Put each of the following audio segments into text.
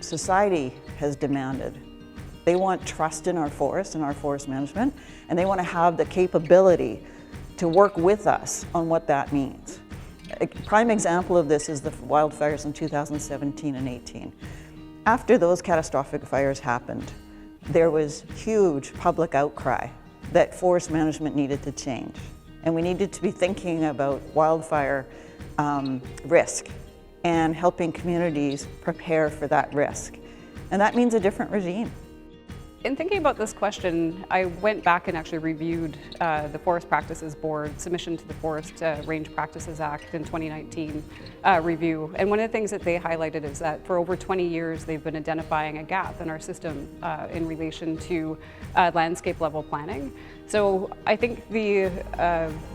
society has demanded. They want trust in our forest and our forest management, and they want to have the capability to work with us on what that means. A prime example of this is the wildfires in 2017 and 18. After those catastrophic fires happened, there was huge public outcry that forest management needed to change. And we needed to be thinking about wildfire risk and helping communities prepare for that risk. And that means a different regime. In thinking about this question, I went back and actually reviewed the Forest Practices Board submission to the Forest Range Practices Act in 2019 review. And one of the things that they highlighted is that for over 20 years, they've been identifying a gap in our system in relation to landscape level planning. So I think the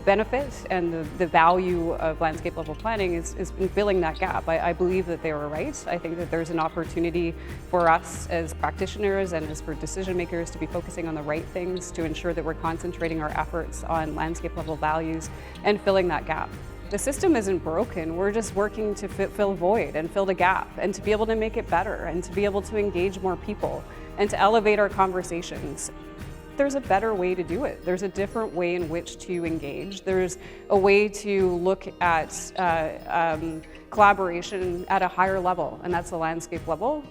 benefit and the value of landscape level planning is in filling that gap. I believe that they were right. I think that there's an opportunity for us as practitioners and as for decision makers to be focusing on the right things to ensure that we're concentrating our efforts on landscape level values and filling that gap. The system isn't broken, we're just working to fill a void and fill the gap and to be able to make it better and to be able to engage more people and to elevate our conversations. There's a better way to do it. There's a different way in which to engage. There's a way to look at collaboration at a higher level, and that's the landscape level.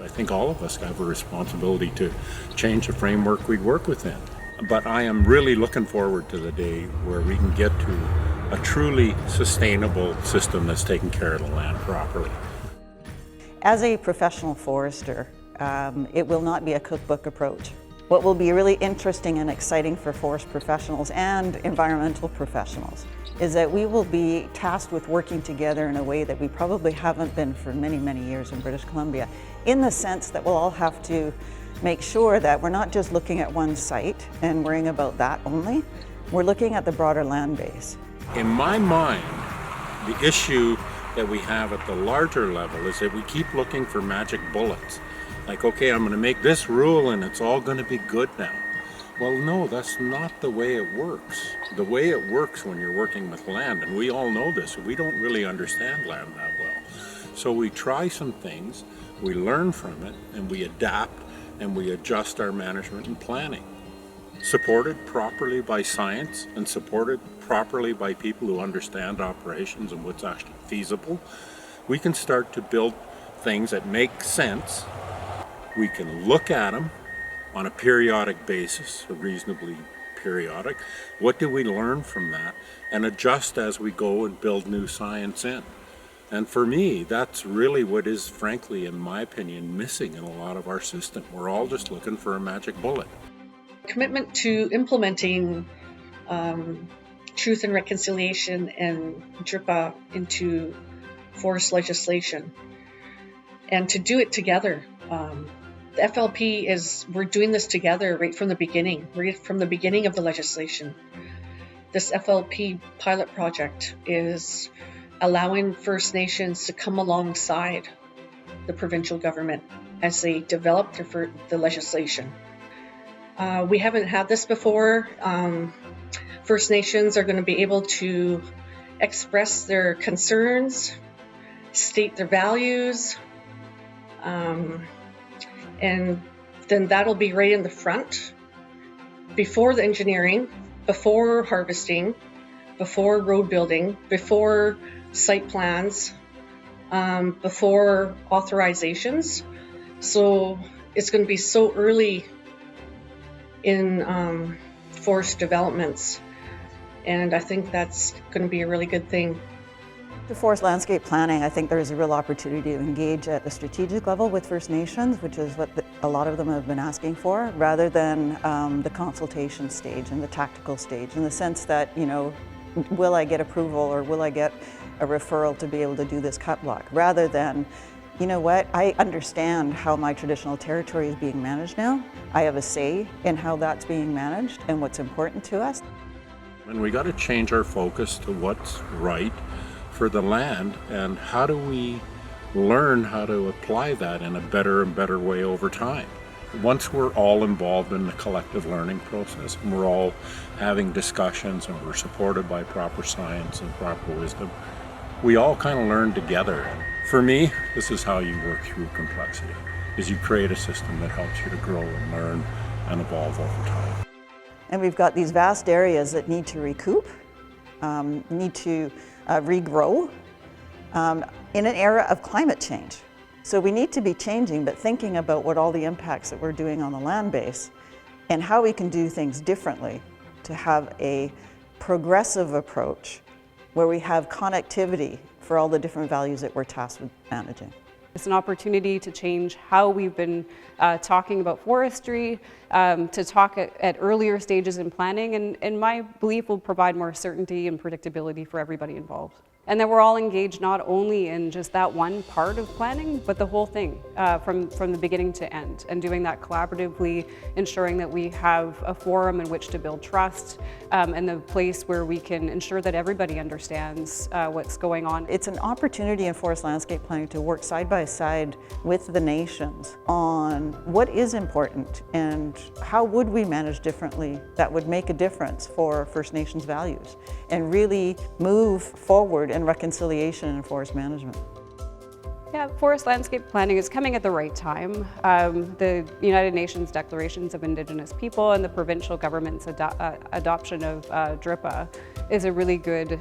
I think all of us have a responsibility to change the framework we work within. But I am really looking forward to the day where we can get to a truly sustainable system that's taking care of the land properly. As a professional forester, it will not be a cookbook approach. What will be really interesting and exciting for forest professionals and environmental professionals is that we will be tasked with working together in a way that we probably haven't been for many, many years in British Columbia, in the sense that we'll all have to make sure that we're not just looking at one site and worrying about that only. We're looking at the broader land base. In my mind, the issue that we have at the larger level is that we keep looking for magic bullets. Like, okay, I'm going to make this rule and it's all going to be good now. Well, no, that's not the way it works. The way it works when you're working with land, and we all know this, we don't really understand land that well. So we try some things, we learn from it, and we adapt and we adjust our management and planning. Supported properly by science and supported properly by people who understand operations and what's actually feasible, we can start to build things that make sense. We can look at them on a periodic basis, reasonably periodic. What do we learn from that? And adjust as we go and build new science in. And for me, that's really what is, frankly, in my opinion, missing in a lot of our system. We're all just looking for a magic bullet. Commitment to implementing truth and reconciliation and DRIPA into forest legislation, and to do it together. The FLP we're doing this together right from the beginning of the legislation. This FLP pilot project is allowing First Nations to come alongside the provincial government as they develop the legislation. We haven't had this before. First Nations are going to be able to express their concerns, state their values, and then that'll be right in the front before the engineering, before harvesting, before road building, before site plans, before authorizations. So it's going to be so early in forest developments, and I think that's going to be a really good thing. The forest landscape planning, I think there's a real opportunity to engage at the strategic level with First Nations, which is what a lot of them have been asking for, rather than the consultation stage and the tactical stage, in the sense that, you know, will I get approval or will I get a referral to be able to do this cut block, rather than, you know what, I understand how my traditional territory is being managed now. I have a say in how that's being managed and what's important to us. And we got to change our focus to what's right for the land, and how do we learn how to apply that in a better and better way over time. Once we're all involved in the collective learning process and we're all having discussions and we're supported by proper science and proper wisdom, we all kind of learn together. For me, this is how you work through complexity, is you create a system that helps you to grow and learn and evolve over time. And we've got these vast areas that need to recoup, need to regrow in an era of climate change. So we need to be changing, but thinking about what all the impacts that we're doing on the land base and how we can do things differently to have a progressive approach where we have connectivity for all the different values that we're tasked with managing. It's an opportunity to change how we've been talking about forestry, to talk at earlier stages in planning, and my belief will provide more certainty and predictability for everybody involved. And that we're all engaged not only in just that one part of planning, but the whole thing from the beginning to end, and doing that collaboratively, ensuring that we have a forum in which to build trust and the place where we can ensure that everybody understands what's going on. It's an opportunity in forest landscape planning to work side by side with the nations on what is important and how would we manage differently that would make a difference for First Nations values, and really move forward in reconciliation in forest management. Yeah, forest landscape planning is coming at the right time. The United Nations Declarations of Indigenous People and the provincial government's adoption of DRIPA is a really good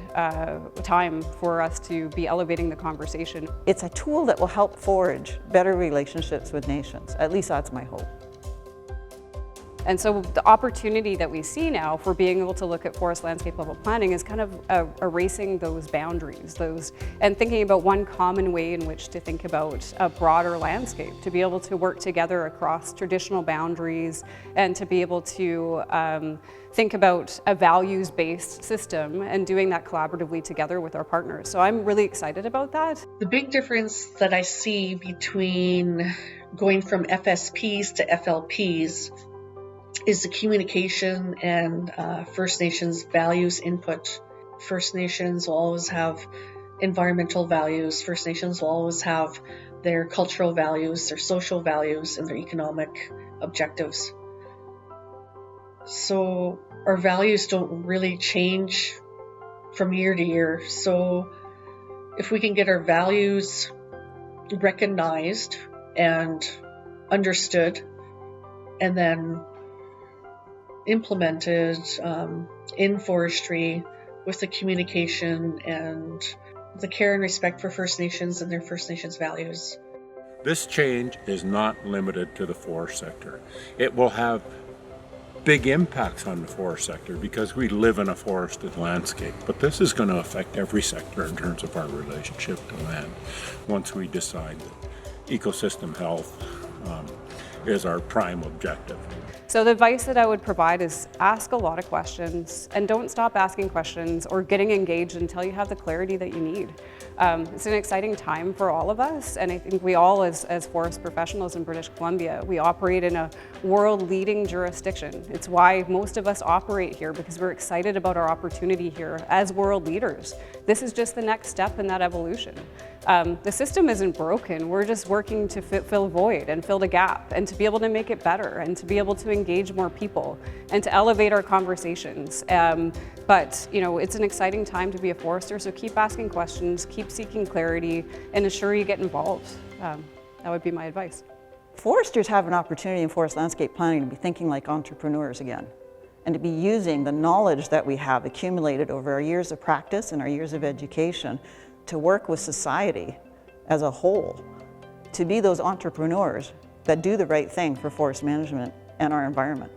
time for us to be elevating the conversation. It's a tool that will help forge better relationships with nations. At least that's my hope. And so the opportunity that we see now for being able to look at forest landscape level planning is kind of erasing those boundaries, and thinking about one common way in which to think about a broader landscape, to be able to work together across traditional boundaries, and to be able to think about a values-based system and doing that collaboratively together with our partners. So I'm really excited about that. The big difference that I see between going from FSPs to FLPs is the communication and First Nations values input. First Nations will always have environmental values. First Nations will always have their cultural values, their social values, and their economic objectives. So our values don't really change from year to year. So if we can get our values recognized and understood, and then implemented in forestry with the communication and the care and respect for First Nations and their First Nations values. This change is not limited to the forest sector. It will have big impacts on the forest sector because we live in a forested landscape, but this is going to affect every sector in terms of our relationship to land once we decide that ecosystem health is our prime objective. So the advice that I would provide is ask a lot of questions, and don't stop asking questions or getting engaged until you have the clarity that you need. It's an exciting time for all of us, and I think we all as forest professionals in British Columbia, we operate in a world-leading jurisdiction. It's why most of us operate here, because we're excited about our opportunity here as world leaders. This is just the next step in that evolution. The system isn't broken. We're just working to fill a void and fill the gap, and to be able to make it better, and to be able to engage more people and to elevate our conversations. But it's an exciting time to be a forester, so keep asking questions, keep seeking clarity, and ensure you get involved. That would be my advice. Foresters have an opportunity in forest landscape planning to be thinking like entrepreneurs again, and to be using the knowledge that we have accumulated over our years of practice and our years of education to work with society as a whole, to be those entrepreneurs that do the right thing for forest management and our environment.